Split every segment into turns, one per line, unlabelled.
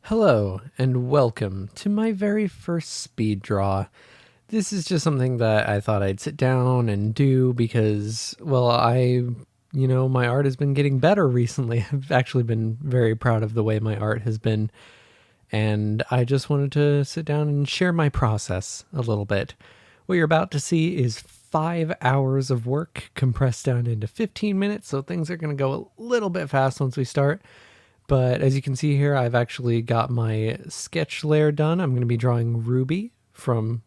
Hello, and welcome to my very first speed draw. This is just something that I thought I'd sit down and do because, well, my art has been getting better recently. I've actually been very proud of the way my art has been, and I just wanted to sit down and share my process a little bit. What you're about to see is 5 hours of work compressed down into 15 minutes, so things are going to go a little bit fast once we start. But as you can see here, I've actually got my sketch layer done. I'm going to be drawing Ruby from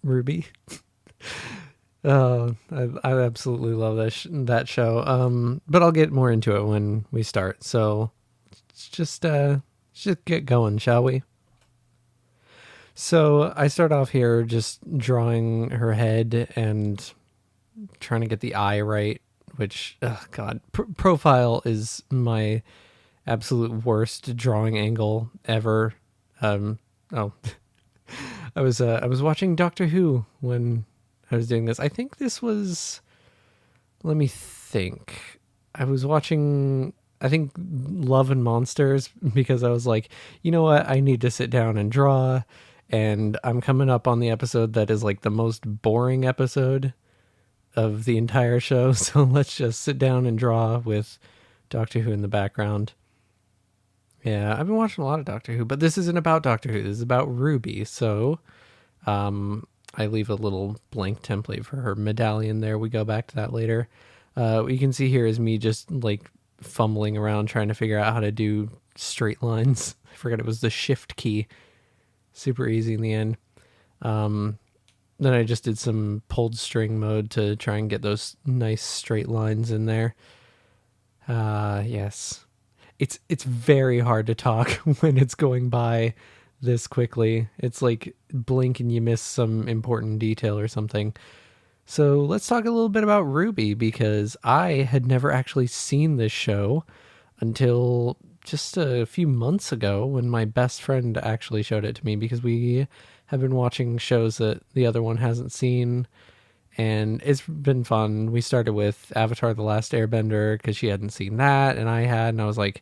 RWBY. I absolutely love that show. But I'll get more into it when we start. So let's just get going, shall we? So I start off here just drawing her head and trying to get the eye right, which, oh God, profile is my absolute worst drawing angle ever. Oh, I was watching Doctor Who when I was doing this. I think this was, let me think. I was watching, I think, Love and Monsters because I was like, you know what? I need to sit down and draw. And I'm coming up on the episode that is like the most boring episode of the entire show. So let's just sit down and draw with Doctor Who in the background. Yeah, I've been watching a lot of Doctor Who, but this isn't about Doctor Who. This is about Ruby. So I leave a little blank template for her medallion there. We go back to that later. What you can see here is me just like fumbling around trying to figure out how to do straight lines. I forgot it was the shift key. Super easy in the end. Then I just did some pulled string mode to try and get those nice straight lines in there. Yes. It's very hard to talk when it's going by this quickly. It's like blink and you miss some important detail or something. So let's talk a little bit about RWBY because I had never actually seen this show until just a few months ago when my best friend actually showed it to me because we have been watching shows that the other one hasn't seen, and it's been fun. We started with Avatar: The Last Airbender because she hadn't seen that and I had, and I was like,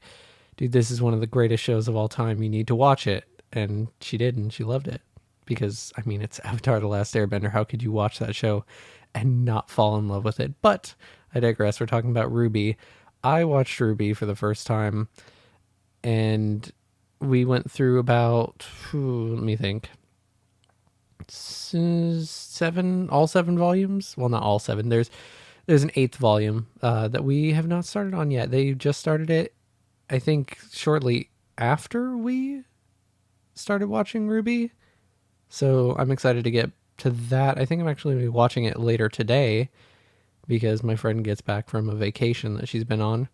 dude, this is one of the greatest shows of all time. You need to watch it. And she did, and she loved it because, I mean, it's Avatar: The Last Airbender. How could you watch that show and not fall in love with it? But I digress. We're talking about RWBY. I watched RWBY for the first time, and we went through about, let me think, all seven volumes. Well, not all seven. There's an eighth volume that we have not started on yet. They just started it, I think, shortly after we started watching RWBY. So I'm excited to get to that. I think I'm actually going to be watching it later today because my friend gets back from a vacation that she's been on.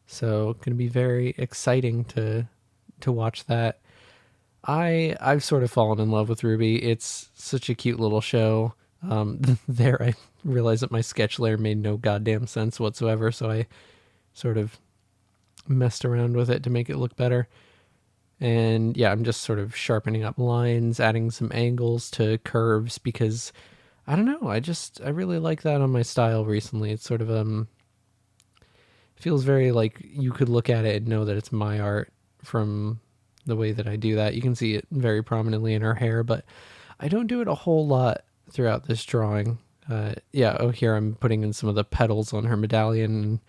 So going to be very exciting to watch that. I've sort of fallen in love with RWBY. It's such a cute little show. There I realized that my sketch layer made no goddamn sense whatsoever, so I sort of messed around with it to make it look better. And yeah, I'm just sort of sharpening up lines, adding some angles to curves because I don't know, I really like that on my style recently. It's sort of feels very like you could look at it and know that it's my art from the way that I do that. You can see it very prominently in her hair, but I don't do it a whole lot throughout this drawing. Here I'm putting in some of the petals on her medallion, and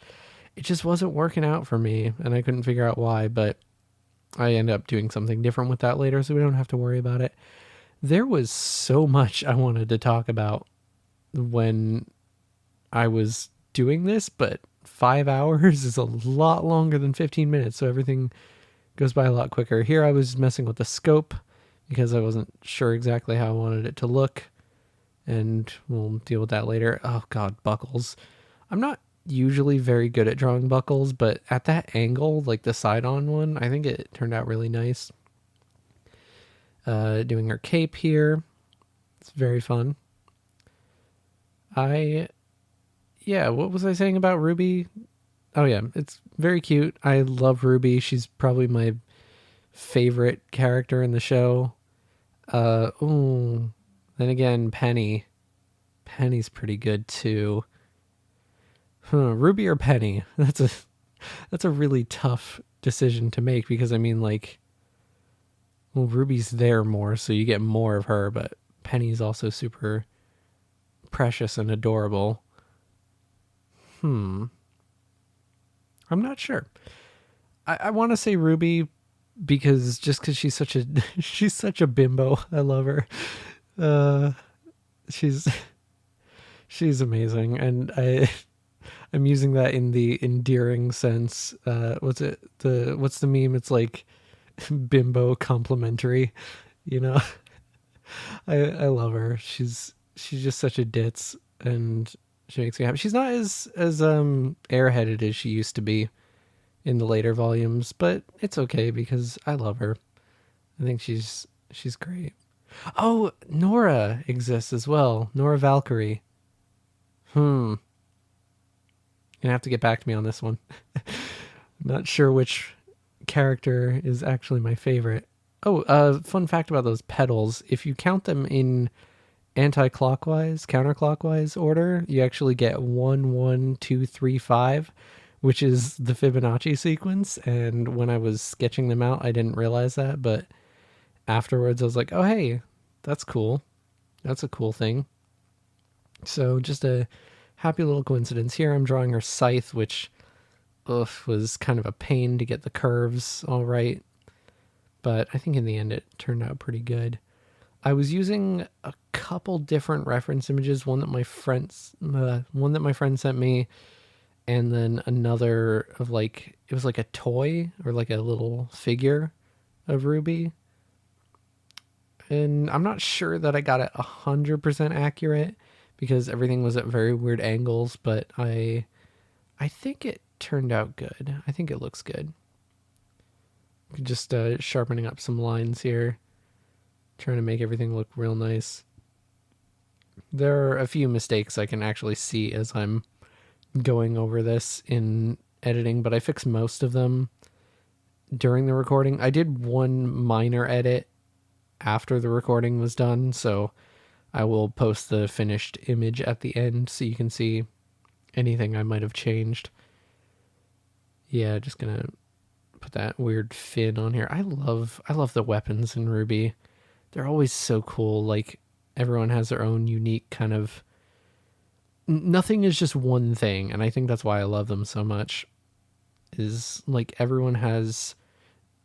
it just wasn't working out for me, and I couldn't figure out why, but I end up doing something different with that later, so we don't have to worry about it. There was so much I wanted to talk about when I was doing this, but 5 hours is a lot longer than 15 minutes, so everything goes by a lot quicker. Here I was messing with the scope because I wasn't sure exactly how I wanted it to look, and we'll deal with that later. Oh God, buckles. I'm not usually very good at drawing buckles, but at that angle, like the side-on one, I think it turned out really nice. Doing her cape here. It's very fun. What was I saying about RWBY? Oh yeah, it's very cute. I love RWBY. She's probably my favorite character in the show. Then again, Penny. Penny's pretty good too. RWBY or Penny? That's a really tough decision to make because I mean, like, well, Ruby's there more, so you get more of her, but Penny's also super precious and adorable. Hmm. I'm not sure. I want to say Ruby because just because she's such a she's such a bimbo. I love her. Uh, she's she's amazing, and I'm using that in the endearing sense. What's the meme? It's like bimbo complimentary. You know, I love her. She's just such a ditz, and she makes me happy. She's not as airheaded as she used to be in the later volumes, but it's okay because I love her. I think she's great. Oh, Nora exists as well. Nora Valkyrie. Hmm. You're gonna have to get back to me on this one. I'm not sure which character is actually my favorite. Oh, fun fact about those petals. If you count them in anti-clockwise, counterclockwise order, you actually get 1, 1, 2, 3, 5, which is the Fibonacci sequence. And when I was sketching them out, I didn't realize that, but afterwards I was like, oh hey, that's cool. That's a cool thing. So just a happy little coincidence here. I'm drawing her scythe, which was kind of a pain to get the curves all right, but I think in the end it turned out pretty good. I was using a couple different reference images, one that my friend sent me, and then another of like it was like a toy or like a little figure of Ruby. And I'm not sure that I got it 100% accurate because everything was at very weird angles, but I think it turned out good. I think it looks good. Just sharpening up some lines here, trying to make everything look real nice. There are a few mistakes I can actually see as I'm going over this in editing, but I fixed most of them during the recording. I did one minor edit after the recording was done, so I will post the finished image at the end so you can see anything I might have changed. Yeah, just gonna put that weird fin on here. I love the weapons in RWBY. They're always so cool. Like everyone has their own unique kind of nothing is just one thing, and I think that's why I love them so much. Is like everyone has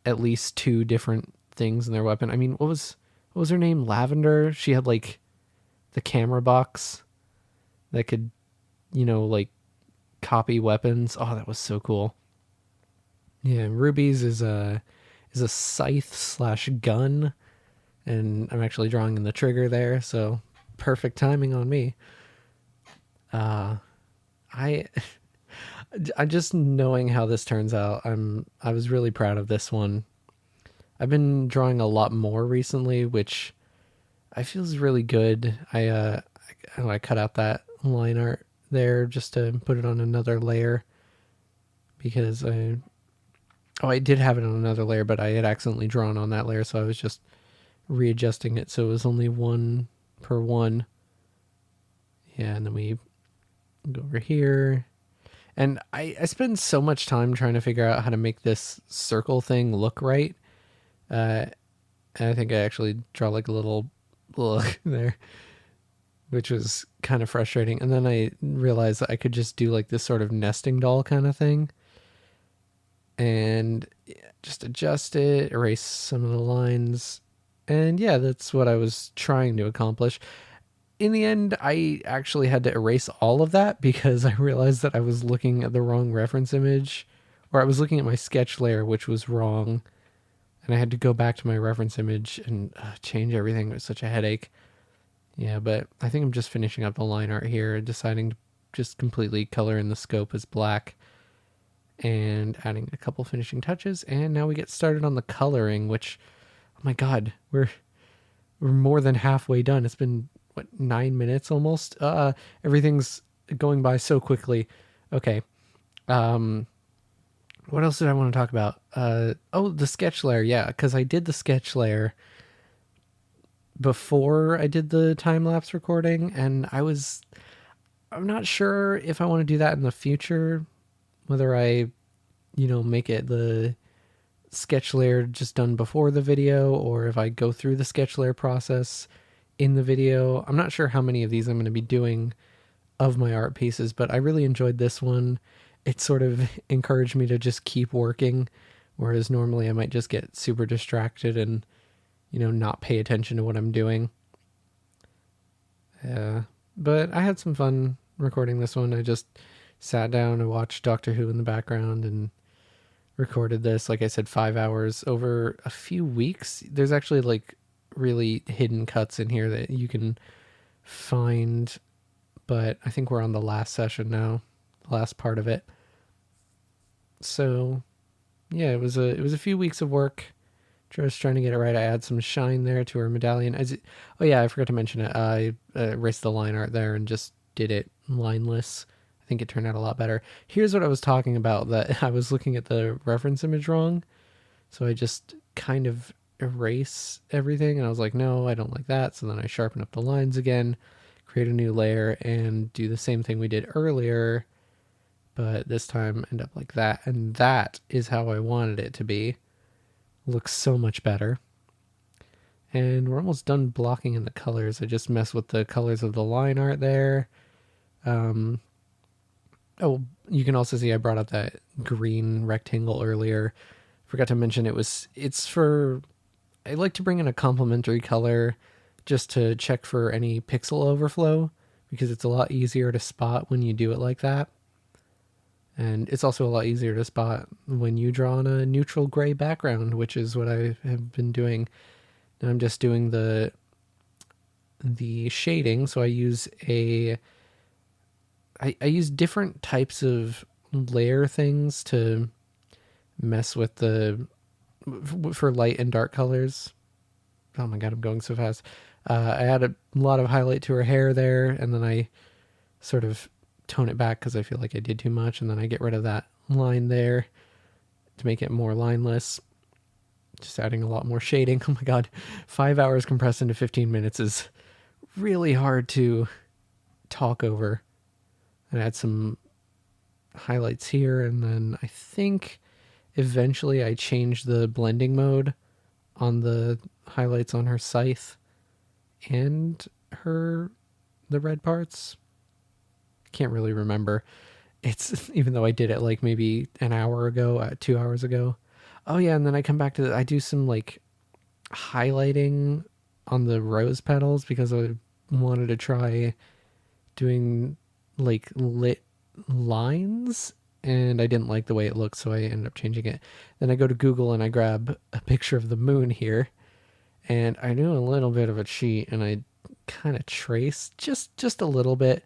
at least two different things in their weapon. I mean, what was her name? Lavender. She had like the camera box that could, like copy weapons. Oh, that was so cool. Yeah, Ruby's is a scythe slash gun, and I'm actually drawing in the trigger there, so perfect timing on me. I I just knowing how this turns out, I was really proud of this one. I've been drawing a lot more recently, which I feel is really good. I cut out that line art there just to put it on another layer because I did have it on another layer, but I had accidentally drawn on that layer, so I was just readjusting it so it was only one per one. Yeah, and then we go over here. And I spend so much time trying to figure out how to make this circle thing look right. And I think I actually draw like a little look there, which was kind of frustrating. And then I realized that I could just do like this sort of nesting doll kind of thing. And just adjust it, erase some of the lines. And yeah, that's what I was trying to accomplish. In the end, I actually had to erase all of that because I realized that I was looking at the wrong reference image, or I was looking at my sketch layer, which was wrong. And I had to go back to my reference image and change everything. It was such a headache. Yeah, but I think I'm just finishing up the line art here, deciding to just completely color in the scope as black and adding a couple finishing touches. And now we get started on the coloring, which, oh my God, we're more than halfway done. It's been, 9 minutes almost? Everything's going by so quickly. Okay. What else did I want to talk about? The sketch layer. Yeah, because I did the sketch layer before I did the time-lapse recording, and I'm not sure if I want to do that in the future, whether I make it the sketch layer just done before the video, or if I go through the sketch layer process in the video. I'm not sure how many of these I'm going to be doing of my art pieces, but I really enjoyed this one. It sort of encouraged me to just keep working, whereas normally I might just get super distracted and, not pay attention to what I'm doing. But I had some fun recording this one. I just sat down and watched Doctor Who in the background and recorded this. Like I said, 5 hours over a few weeks. There's actually like really hidden cuts in here that you can find, but I think we're on the last session now, the last part of it. So yeah, it was a few weeks of work. Just trying to get it right. I add some shine there to her medallion. Oh yeah, I forgot to mention it. I erased the line art there and just did it lineless. I think it turned out a lot better. Here's what I was talking about, that I was looking at the reference image wrong. So I just kind of erase everything. And I was like, no, I don't like that. So then I sharpen up the lines again, create a new layer, and do the same thing we did earlier. But this time end up like that. And that is how I wanted it to be. Looks so much better. And we're almost done blocking in the colors. I just mess with the colors of the line art there. Oh, you can also see I brought up that green rectangle earlier. Forgot to mention it's for, I like to bring in a complementary color just to check for any pixel overflow, because it's a lot easier to spot when you do it like that. And it's also a lot easier to spot when you draw on a neutral gray background, which is what I have been doing. Now I'm just doing the shading. So I use I use different types of layer things to mess with for light and dark colors. Oh my God, I'm going so fast. I add a lot of highlight to her hair there, and then I sort of tone it back because I feel like I did too much, and then I get rid of that line there to make it more lineless. Just adding a lot more shading. Oh my God, 5 hours compressed into 15 minutes is really hard to talk over. And add some highlights here, and then I think eventually I changed the blending mode on the highlights on her scythe and the red parts. Can't really remember. It's, even though I did it like maybe an hour ago, 2 hours ago. Oh yeah, and then I come back to I do some like highlighting on the rose petals because I wanted to try doing like lit lines, and I didn't like the way it looked, so I ended up changing it. Then I go to Google and I grab a picture of the moon here, and I do a little bit of a cheat, and I kind of trace just a little bit,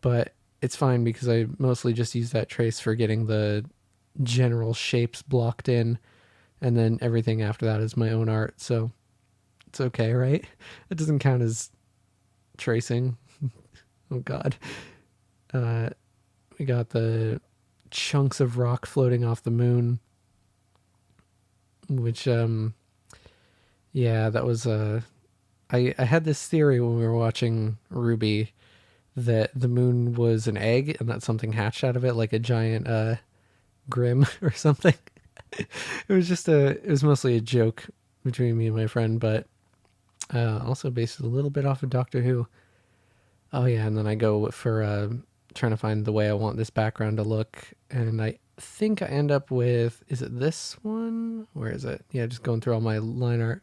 but it's fine because I mostly just use that trace for getting the general shapes blocked in, and then everything after that is my own art, so it's okay, right? It doesn't count as tracing. Oh God. We got the chunks of rock floating off the moon, which yeah, that was I had this theory when we were watching RWBY that the moon was an egg and that something hatched out of it, like a giant Grim or something. It was mostly a joke between me and my friend, but also based a little bit off of Doctor Who. Oh yeah, and then I go for trying to find the way I want this background to look, and I think I end up with, is it this one? Where is it? Yeah, just going through all my line art.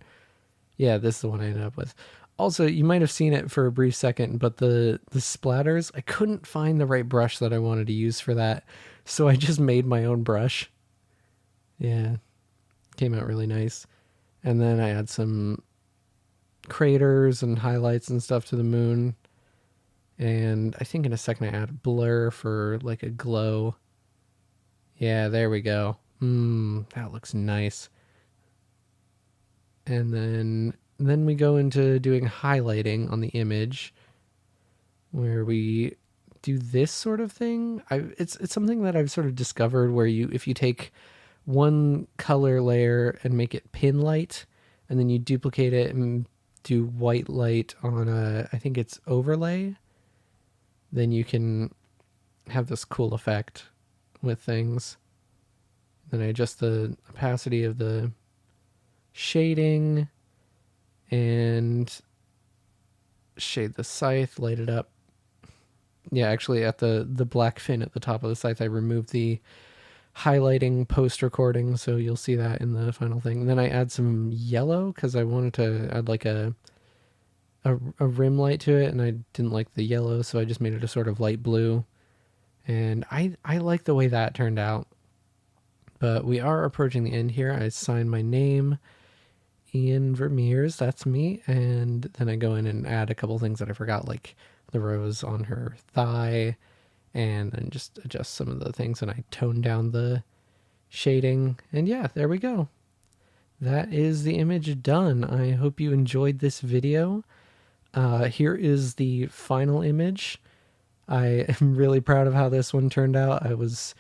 Yeah, this is the one I ended up with. Also, you might have seen it for a brief second, but the splatters, I couldn't find the right brush that I wanted to use for that, so I just made my own brush. Yeah, came out really nice. And then I add some craters and highlights and stuff to the moon. And I think in a second I add blur for like a glow. Yeah, there we go. That looks nice. And then we go into doing highlighting on the image, where we do this sort of thing. It's something that I've sort of discovered, where if you take one color layer and make it pin light, and then you duplicate it and do white light on I think it's overlay, then you can have this cool effect with things. Then I adjust the opacity of the shading and shade the scythe, light it up. Yeah, actually at the black fin at the top of the scythe, I removed the highlighting post recording, so you'll see that in the final thing. And then I add some yellow because I wanted to add like a rim light to it, and I didn't like the yellow, so I just made it a sort of light blue. And I like the way that turned out. But we are approaching the end here. I sign my name, Ian Vermeers, that's me, and then I go in and add a couple things that I forgot, like the rose on her thigh, and then just adjust some of the things, and I tone down the shading, and yeah, there we go. That is the image done. I hope you enjoyed this video. Here is the final image. I am really proud of how this one turned out. I was,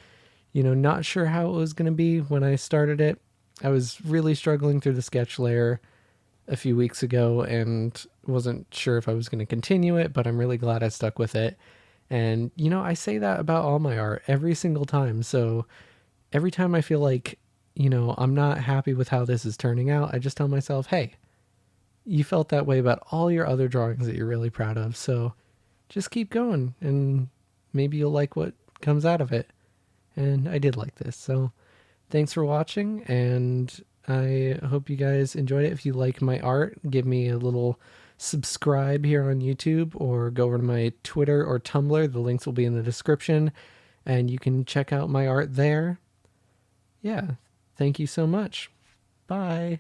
not sure how it was going to be when I started it. I was really struggling through the sketch layer a few weeks ago and wasn't sure if I was going to continue it, but I'm really glad I stuck with it. And, I say that about all my art every single time. So every time I feel like, I'm not happy with how this is turning out, I just tell myself, hey, you felt that way about all your other drawings that you're really proud of. So just keep going and maybe you'll like what comes out of it. And I did like this. So thanks for watching, and I hope you guys enjoyed it. If you like my art, give me a little subscribe here on YouTube, or go over to my Twitter or Tumblr. The links will be in the description, and you can check out my art there. Yeah, thank you so much. Bye.